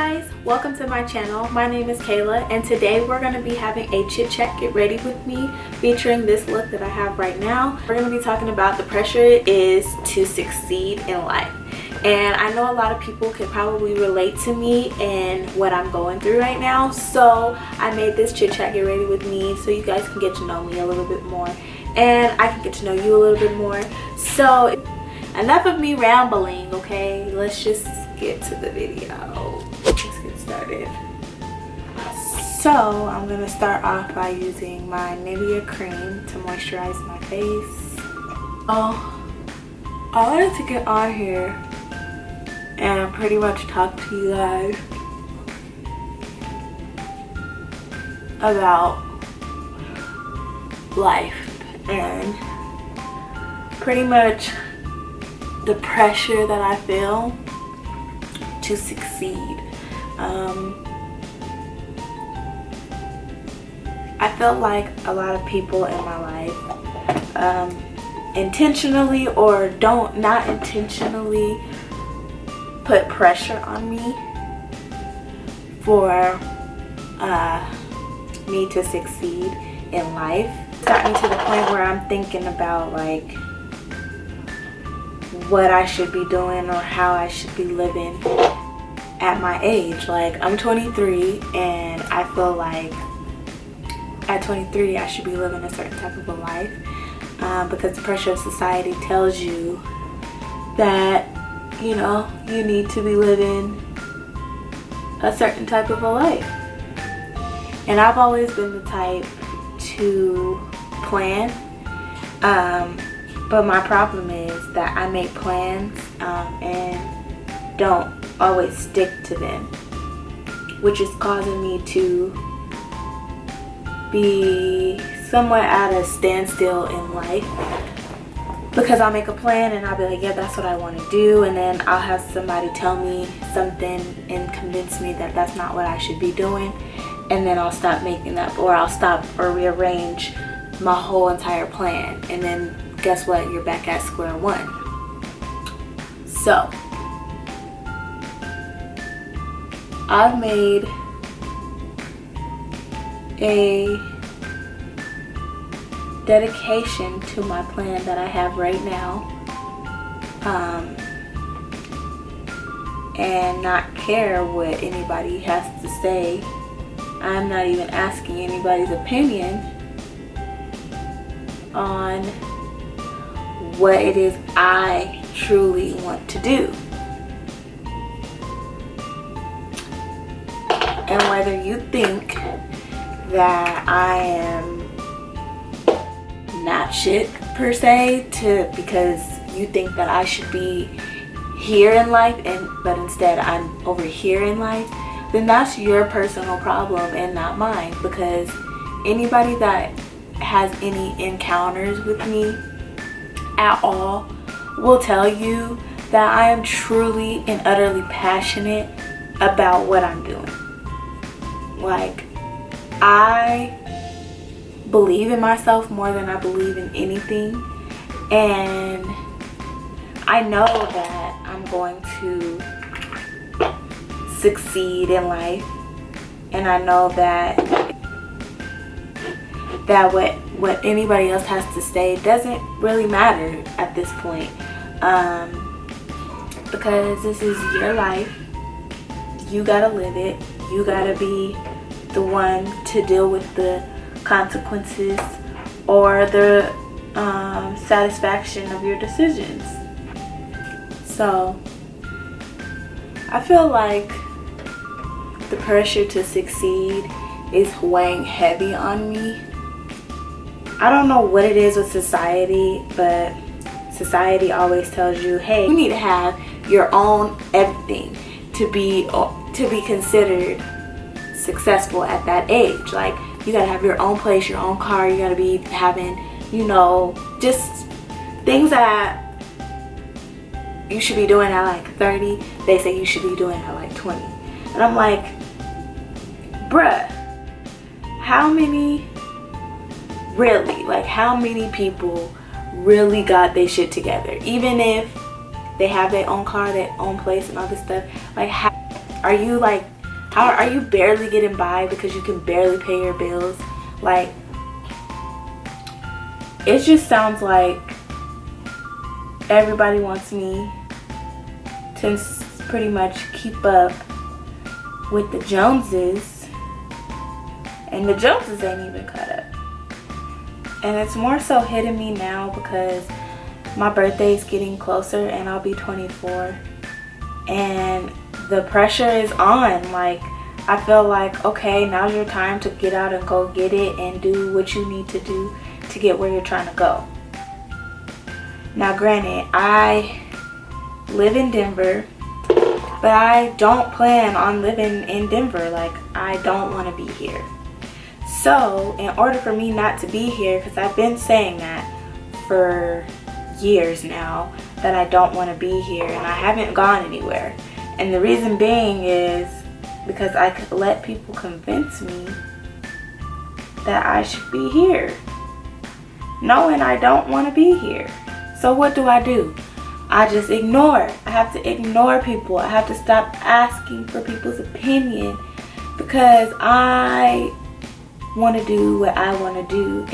guys, welcome to my channel. My name is Kayla and today we're going to be having a chit chat get ready with me featuring this look that I have right now. We're going to be talking about the pressure it is to succeed in life. And I know a lot of people can probably relate to me and what I'm going through right now. So I made this chit chat get ready with me so you guys can get to know me a little bit more and I can get to know you a little bit more. So enough of me rambling, okay? Let's just get to the video. Let's get started. So I'm gonna start off by using my Nivea Cream to moisturize my face. Oh, I wanted to get on here and pretty much talk to you guys about life and pretty much the pressure that I feel to succeed. I feel like a lot of people in my life intentionally or not intentionally put pressure on me for me to succeed in life. It's gotten to the point where I'm thinking about like what I should be doing or how I should be living at my age. Like, I'm 23 and I feel like at 23 I should be living a certain type of a life because the pressure of society tells you that, you know, you need to be living a certain type of a life. And I've always been the type to plan, but my problem is that I make plans and don't always stick to them, which is causing me to be somewhat at a standstill in life, because I'll make a plan and I'll be like, yeah, that's what I want to do, and then I'll have somebody tell me something and convince me that that's not what I should be doing, and then I'll stop making that, or I'll stop or rearrange my whole entire plan, and then guess what, you're back at square one. So I've made a dedication to my plan that I have right now, and not care what anybody has to say. I'm not even asking anybody's opinion on what it is I truly want to do. And whether you think that I am not shit per se because you think that I should be here in life but instead I'm over here in life, then that's your personal problem and not mine, because anybody that has any encounters with me at all will tell you that I am truly and utterly passionate about what I'm doing. Like, I believe in myself more than I believe in anything, and I know that I'm going to succeed in life, and I know that what anybody else has to say doesn't really matter at this point, because this is your life. You gotta live it. You gotta be the one to deal with the consequences or the satisfaction of your decisions. So I feel like the pressure to succeed is weighing heavy on me. I don't know what it is with society, but society always tells you, hey, you need to have your own everything to be considered successful at that age. Like, you gotta have your own place, your own car, you gotta be having, you know, just things that you should be doing at like 30, they say you should be doing at like 20. And I'm like, bruh, how many people really got their shit together? Even if they have their own car, their own place and all this stuff, like, how are you like How are you barely getting by because you can barely pay your bills? Like, it just sounds like everybody wants me to pretty much keep up with the Joneses, and the Joneses ain't even caught up. And it's more so hitting me now because my birthday is getting closer and I'll be 24, and the pressure is on. Like, I feel like, okay, now's your time to get out and go get it and do what you need to do to get where you're trying to go. Now granted, I live in Denver, but I don't plan on living in Denver. Like, I don't want to be here. So in order for me not to be here, because I've been saying that for years now, that I don't want to be here, and I haven't gone anywhere. And the reason being is because I could let people convince me that I should be here, knowing I don't want to be here. So what do? I just ignore. I have to ignore people. I have to stop asking for people's opinion because I want to do what I want to do.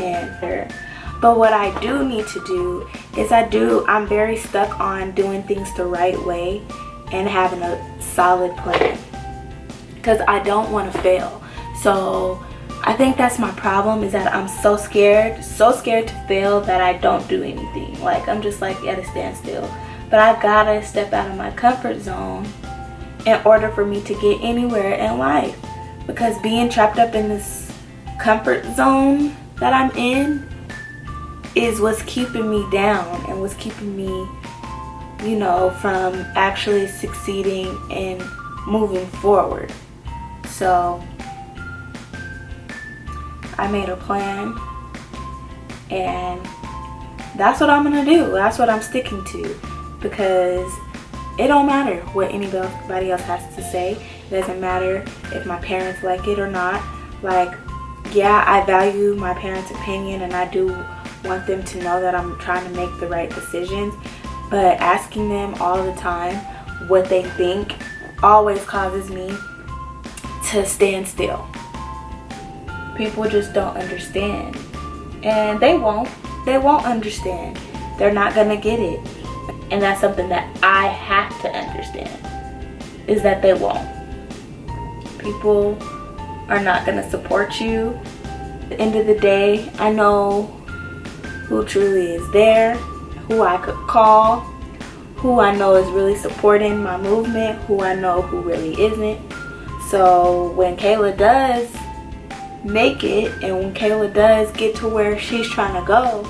But what I do need to do is I'm very stuck on doing things the right way and having a solid plan, because I don't want to fail. So I think that's my problem, is that I'm so scared to fail that I don't do anything. Like, I'm just like at a standstill. But I gotta step out of my comfort zone in order for me to get anywhere in life, because being trapped up in this comfort zone that I'm in is what's keeping me down and what's keeping me, you know, from actually succeeding and moving forward. So I made a plan, and that's what I'm gonna do. That's what I'm sticking to, because it don't matter what anybody else has to say. It doesn't matter if my parents like it or not. Like, yeah, I value my parents' opinion, and I do want them to know that I'm trying to make the right decisions, but asking them all the time what they think always causes me to stand still. People just don't understand, and they won't understand. They're not gonna get it, and that's something that I have to understand, is that they won't. People are not gonna support you. At the end of the day, I know who truly is there, who I could call, who I know is really supporting my movement, who I know who really isn't. So when KAYLAH does make it, and when KAYLAH does get to where she's trying to go,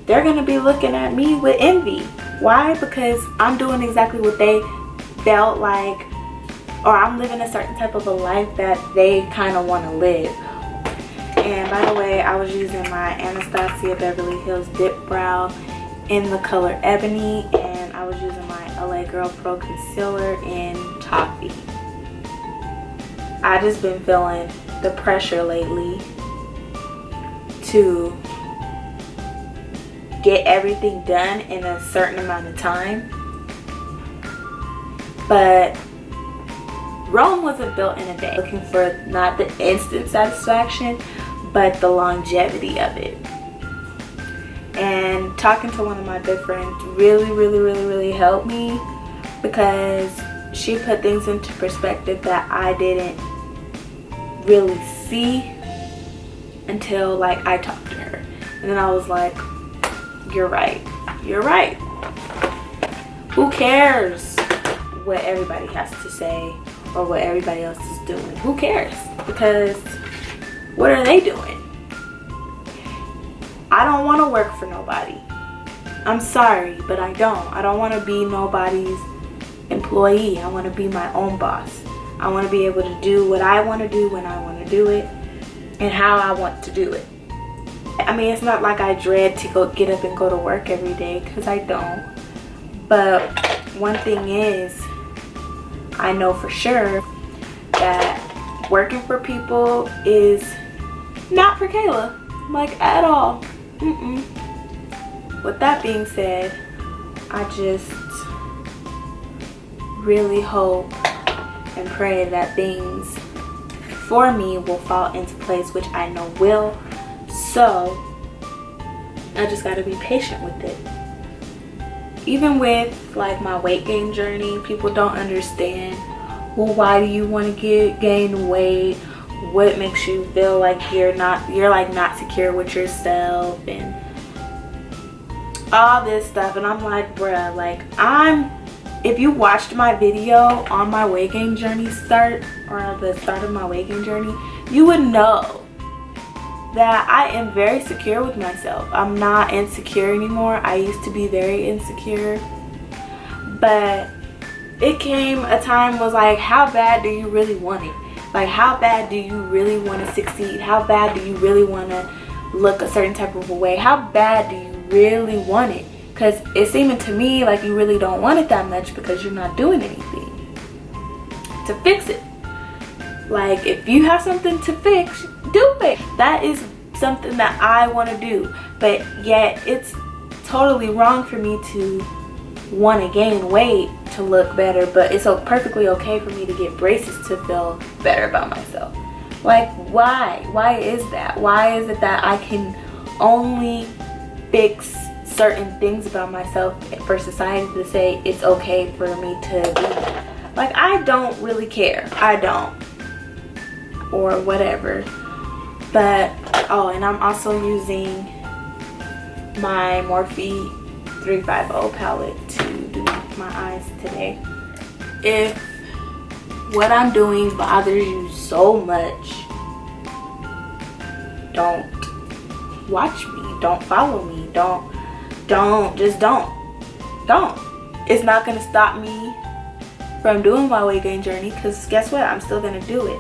they're gonna be looking at me with envy. Why? Because I'm doing exactly what they felt like, or I'm living a certain type of a life that they kind of want to live. And by the way, I was using my Anastasia Beverly Hills Dip Brow in the color Ebony, and I was using my LA Girl Pro Concealer in Toffee. I just been feeling the pressure lately to get everything done in a certain amount of time. But Rome wasn't built in a day. Looking for not the instant satisfaction, but the longevity of it. And talking to one of my good friends really helped me, because she put things into perspective that I didn't really see until like I talked to her. And then I was like, you're right. Who cares what everybody has to say or what everybody else is doing? Who cares? Because what are they doing? I don't want to work for nobody. I'm sorry, but I don't want to be nobody's employee. I want to be my own boss. I want to be able to do what I want to do when I want to do it and how I want to do it. I mean, it's not like I dread to get up and go to work every day, because I don't. But one thing is, I know for sure that working for people is not for KAYLAH, like at all. With that being said, I just really hope and pray that things for me will fall into place, which I know will. So I just got to be patient with it. Even with like my weight gain journey, people don't understand, well, why do you want to gain weight? What makes you feel like you're like not secure with yourself and all this stuff. And I'm like, bruh, like if you watched my video on my weight gain journey the start of my weight gain journey, you would know that I am very secure with myself. I'm not insecure anymore. I used to be very insecure, but it came a time was like, how bad do you really want it? Like, how bad do you really want to succeed? How bad do you really want to look a certain type of a way? How bad do you really want it? Because it's seeming to me like you really don't want it that much because you're not doing anything to fix it. Like, if you have something to fix, do it. That is something that I want to do, but yet it's totally wrong for me to want to gain weight to look better, but it's so perfectly okay for me to get braces to feel better about myself. Like, why is that? Why is it that I can only fix certain things about myself for society to say it's okay for me to do? Like, I don't really care. I don't, or whatever. But oh, and I'm also using my Morphe 350 palette to do my eyes today. If what I'm doing bothers you so much, don't watch me, don't follow me, don't. It's not gonna stop me from doing my weight gain journey, because guess what, I'm still gonna do it.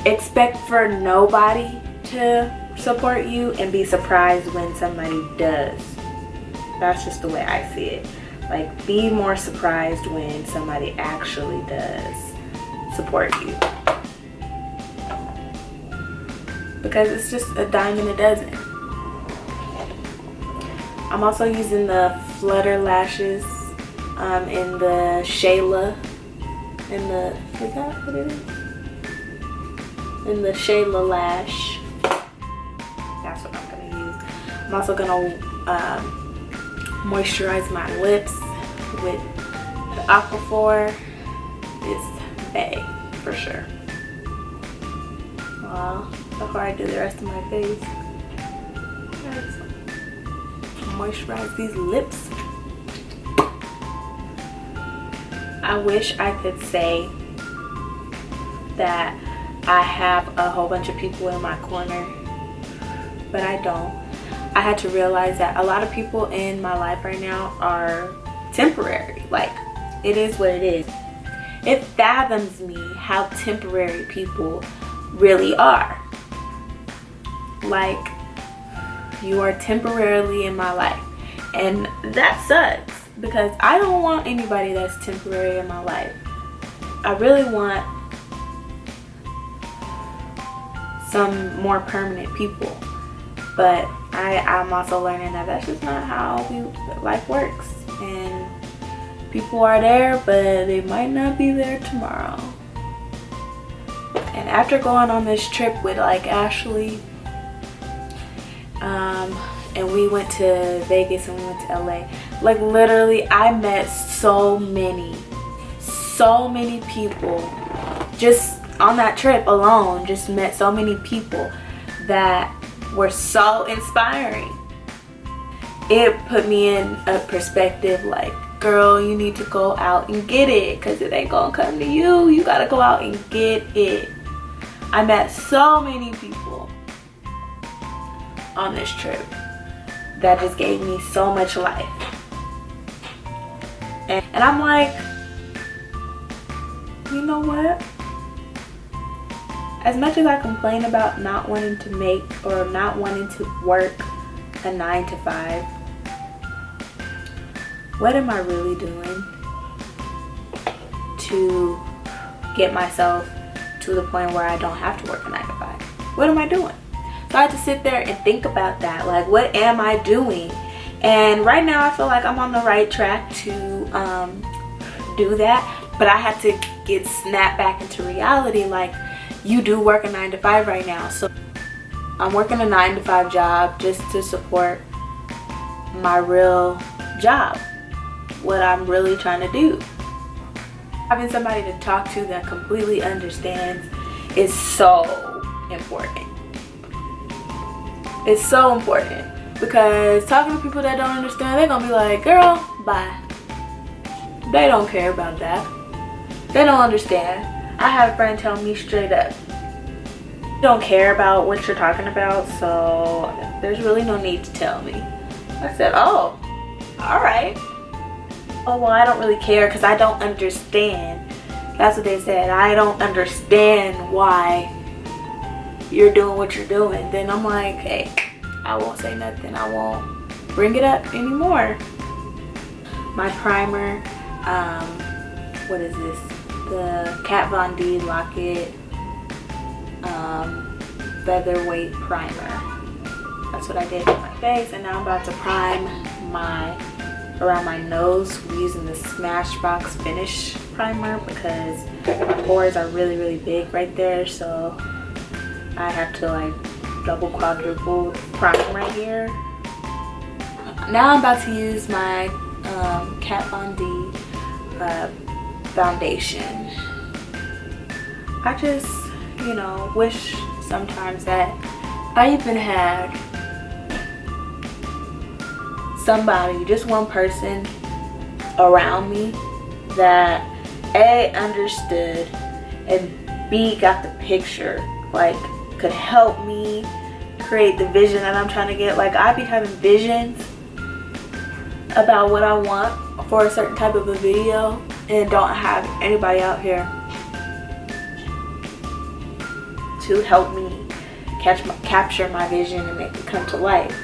Expect for nobody to support you and be surprised when somebody does. That's just the way I see it. Like, be more surprised when somebody actually does support you, because it's just a dime in a dozen. I'm also using the Flutter lashes in the Shayla, is that what it is? In the Shayla Lash. That's what I'm gonna use. I'm also gonna moisturize my lips with the Aquaphor. It's bae for sure. Well, before I do the rest of my face, let's moisturize these lips. I wish I could say that I have a whole bunch of people in my corner, but I don't. I had to realize that a lot of people in my life right now are temporary. Like, it is what it is. It fathoms me how temporary people really are. Like, you are temporarily in my life, and that sucks, because I don't want anybody that's temporary in my life. I really want some more permanent people, but I'm also learning that that's just not how life works, and people are there, but they might not be there tomorrow. And after going on this trip with like Ashley, and we went to Vegas and we went to LA, like literally I met so many people just on that trip alone. Just met so many people that were so inspiring. It put me in a perspective like, girl, you need to go out and get it, because it ain't gonna come to you. You gotta go out and get it. I met so many people on this trip that just gave me so much life. And I'm like, you know what? As much as I complain about not wanting to make or not wanting to work a 9 to 5, what am I really doing to get myself to the point where I don't have to work a 9 to 5? What am I doing? So I had to sit there and think about that. Like, what am I doing? And right now I feel like I'm on the right track to do that. But I had to get snapped back into reality. Like, you do work a 9 to 5 right now. So I'm working a 9 to 5 job just to support my real job, what I'm really trying to do. Having somebody to talk to that completely understands is so important. It's so important, because talking to people that don't understand, they're gonna be like, girl, bye. They don't care about that. They don't understand. I had a friend tell me straight up, you don't care about what you're talking about, so there's really no need to tell me. I said, oh, all right. Oh, well, I don't really care because I don't understand. That's what they said. I don't understand why you're doing what you're doing. Then I'm like, hey, I won't say nothing. I won't bring it up anymore. My primer, what is this? The Kat Von D Locket Featherweight Primer. That's what I did with my face, and now I'm about to prime around my nose using the Smashbox Finish primer, because my pores are really, really big right there, so I have to like double, quadruple prime right here. Now I'm about to use my Kat Von D foundation. I just, you know, wish sometimes that I even had somebody, just one person around me that A, understood, and B, got the picture, like could help me create the vision that I'm trying to get. Like, I be having visions about what I want for a certain type of a video and don't have anybody out here to help me capture my vision and make it come to life.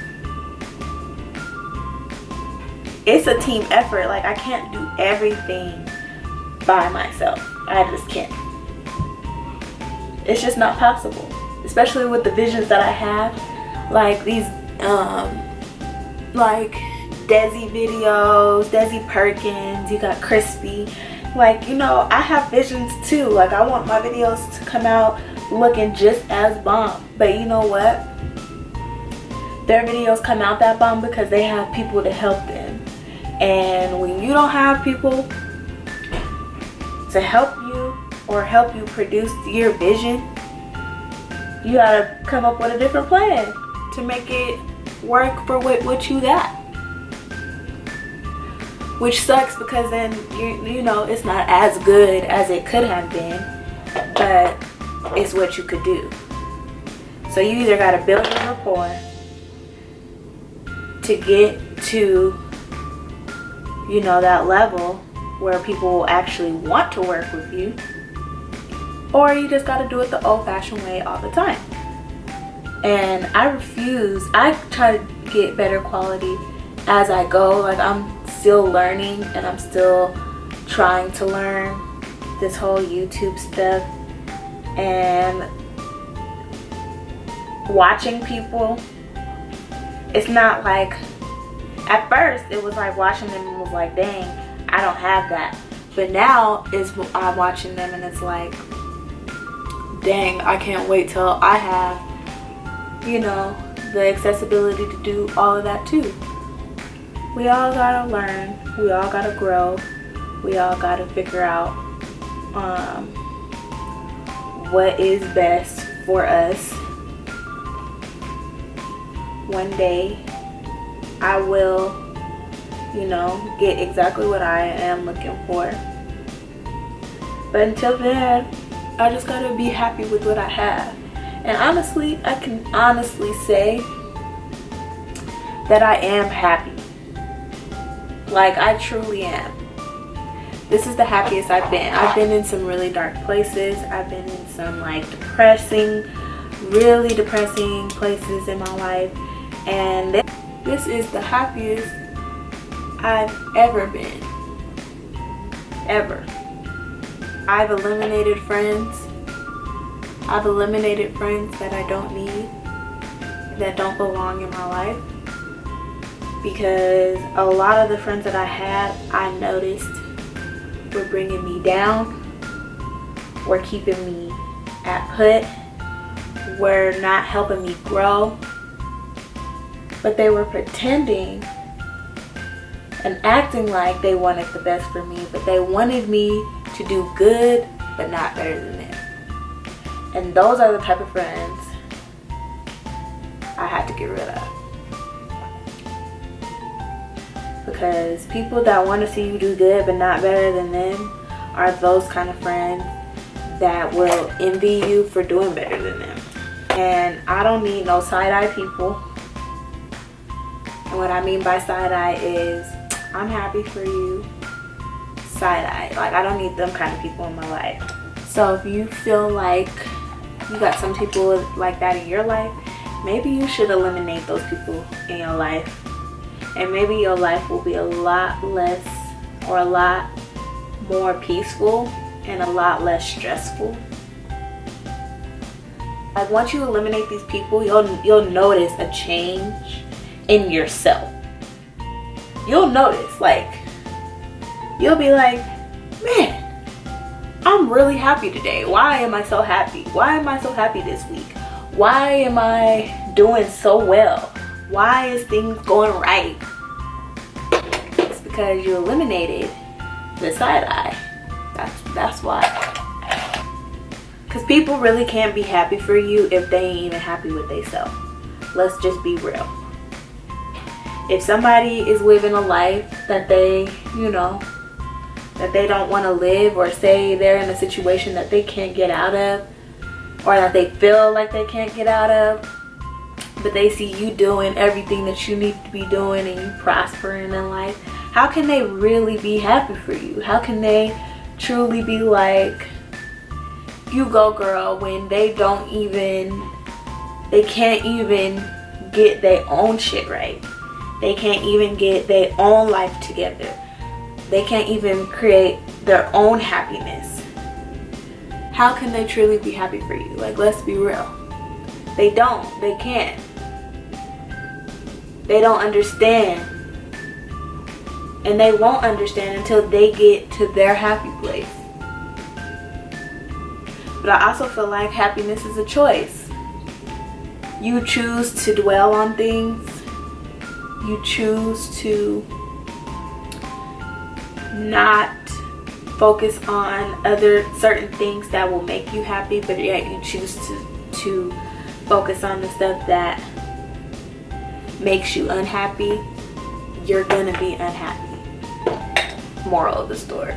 It's a team effort. Like, I can't do everything by myself. I just can't. It's just not possible, especially with the visions that I have, like these like Desi videos, Desi Perkins, you got Crispy. Like, you know, I have visions too. Like, I want my videos to come out looking just as bomb. But you know what? Their videos come out that bomb because they have people to help them. And when you don't have people to help you or help you produce your vision, you gotta come up with a different plan to make it work for what you got. Which sucks, because then you know it's not as good as it could have been, but it's what you could do. So you either gotta build a rapport to get to, you know, that level where people will actually want to work with you, or you just got to do it the old-fashioned way all the time. And I refuse. I try to get better quality as I go. Like, I'm still learning, and I'm still trying to learn this whole YouTube stuff, and watching people, it's not like, at first it was like watching them and was like, dang, I don't have that. But now I'm watching them and it's like, dang, I can't wait till I have, you know, the accessibility to do all of that too. We all gotta learn, we all gotta grow, we all gotta figure out what is best for us. One day I will, you know, get exactly what I am looking for. But until then, I just gotta be happy with what I have. And honestly, I can honestly say that I am happy. Like, I truly am. This is the happiest I've been. I've been in some really dark places. I've been in some like depressing, really depressing places in my life. And this is the happiest I've ever been. Ever. I've eliminated friends. I've eliminated friends that I don't need, that don't belong in my life. Because a lot of the friends that I had, I noticed were bringing me down, were keeping me at put, were not helping me grow, but they were pretending and acting like they wanted the best for me, but they wanted me to do good but not better than them. And those are the type of friends I had to get rid of. Because people that want to see you do good but not better than them are those kind of friends that will envy you for doing better than them. And I don't need no side-eye people. And what I mean by side-eye is, I'm happy for you, side-eye. Like, I don't need them kind of people in my life. So if you feel like you got some people like that in your life, maybe you should eliminate those people in your life. And maybe your life will be a lot less, or a lot more peaceful and a lot less stressful. Like, once you eliminate these people, you'll notice a change in yourself. You'll notice, like, you'll be like, man, I'm really happy today. Why am I so happy? Why am I so happy this week? Why am I doing so well? Why is things going right? It's because you eliminated the side eye. That's why. Because people really can't be happy for you if they ain't even happy with themselves. Let's just be real. If somebody is living a life that they, that they don't want to live, or say they're in a situation that they can't get out of, or that they feel like they can't get out of, but they see you doing everything that you need to be doing and you prospering in life, how can they really be happy for you? How can they truly be like, you go girl, when they can't even get their own shit right? They can't even get their own life together. They can't even create their own happiness. How can they truly be happy for you? Like, let's be real. They don't. They can't. They don't understand. And they won't understand until they get to their happy place. But I also feel like happiness is a choice. You choose to dwell on things. You choose to not focus on other certain things that will make you happy, but yet you choose to focus on the stuff that makes you unhappy. You're gonna be unhappy. Moral of the story.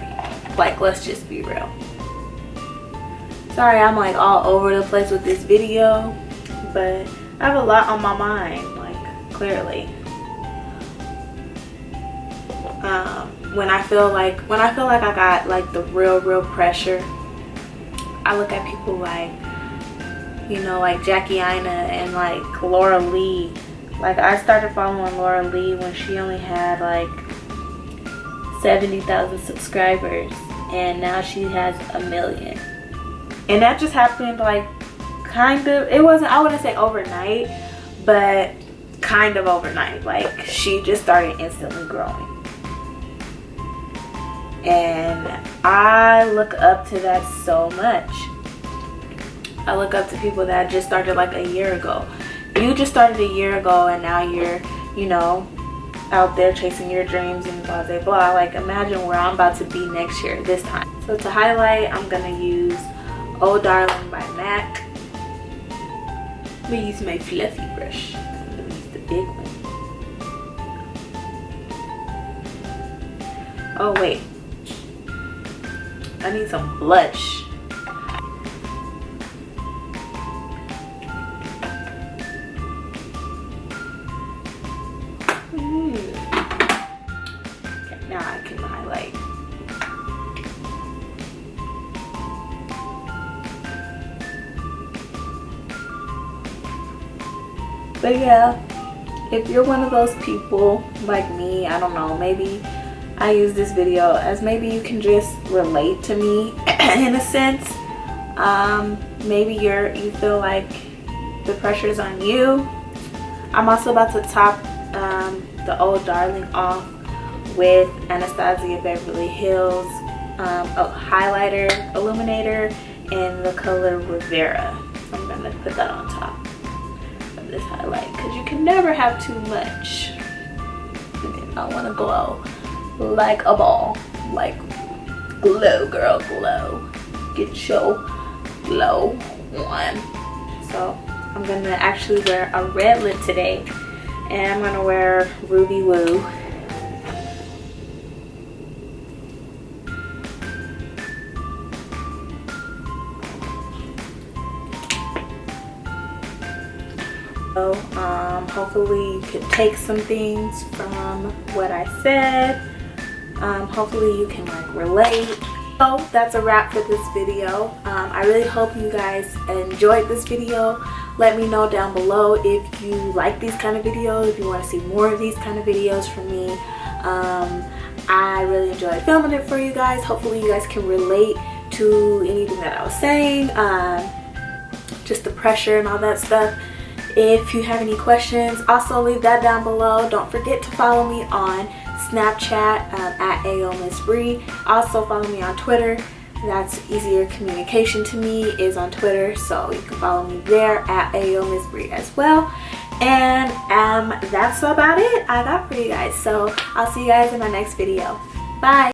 Like, let's just be real. Sorry, I'm like all over the place with this video, but I have a lot on my mind, like, clearly. When I feel like I got like the real pressure, I look at people like, like Jackie Aina and like Laura Lee. Like, I started following Laura Lee when she only had like 70,000 subscribers, and now she has 1 million. And that just happened like kind of, it wasn't, I wouldn't say overnight, but kind of overnight. Like, she just started instantly growing. And I look up to that so much. I look up to people that just started like a year ago. You just started a year ago and now you're, out there chasing your dreams and blah, blah, blah. Like, imagine where I'm about to be next year, this time. So to highlight, I'm gonna use Oh Darling by MAC. I'm gonna use my fluffy brush. I'm gonna use the big one. Oh wait, I need some blush. Okay, now I can highlight. But yeah, if you're one of those people like me, I don't know, maybe I use this video as maybe you can just relate to me in a sense. Maybe you feel like the pressure's on you. I'm also about to top the Oh Darling off with Anastasia Beverly Hills a highlighter illuminator in the color Rivera. I'm gonna put that on top of this highlight because you can never have too much. I want to glow like a ball, like glow, girl, glow. Get your glow on. So I'm gonna actually wear a red lip today, and I'm gonna wear Ruby Woo. So hopefully you could take some things from what I said. Hopefully you can like relate. So that's a wrap for this video. I really hope you guys enjoyed this video. Let me know down below if you like these kind of videos, if you want to see more of these kind of videos from me. I really enjoyed filming it for you guys. Hopefully you guys can relate to anything that I was saying, just the pressure and all that stuff. If you have any questions, also leave that down below. Don't forget to follow me on Snapchat at @AyoMissBree. Also follow me on Twitter. That's easier communication to me, is on Twitter, so you can follow me there at @AyoMissBree as well. And that's about it I got for you guys. So I'll see you guys in my next video. Bye.